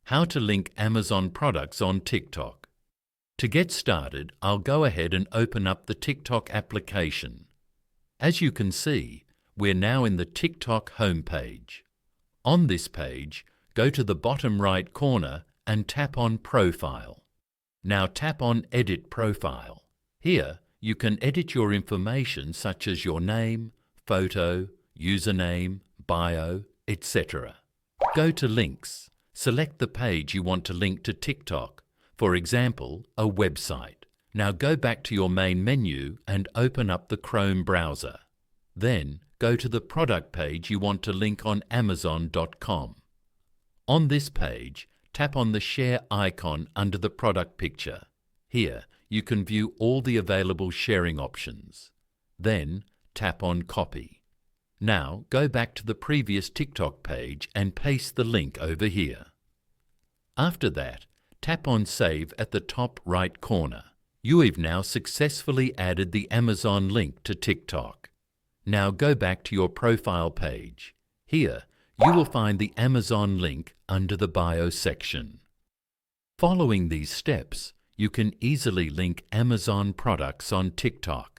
How to link Amazon products on TikTok. To get started, I'll go ahead and open up the TikTok application. As you can see, we're now in the TikTok homepage. On this page, go to the bottom right corner and tap on Profile. Now tap on Edit Profile. Here, you can edit your information such as your name, photo, username, bio, etc. Go to Links. Select the page you want to link to TikTok, for example, a website. Now go back to your main menu and open up the Chrome browser. Then go to the product page you want to link on Amazon.com. On this page, tap on the share icon under the product picture. Here, you can view all the available sharing options. Then, tap on Copy. Now, go back to the previous TikTok page and paste the link over here. After that, tap on Save at the top right corner. You have now successfully added the Amazon link to TikTok. Now go back to your profile page. Here, you will find the Amazon link under the Bio section. Following these steps, you can easily link Amazon products on TikTok.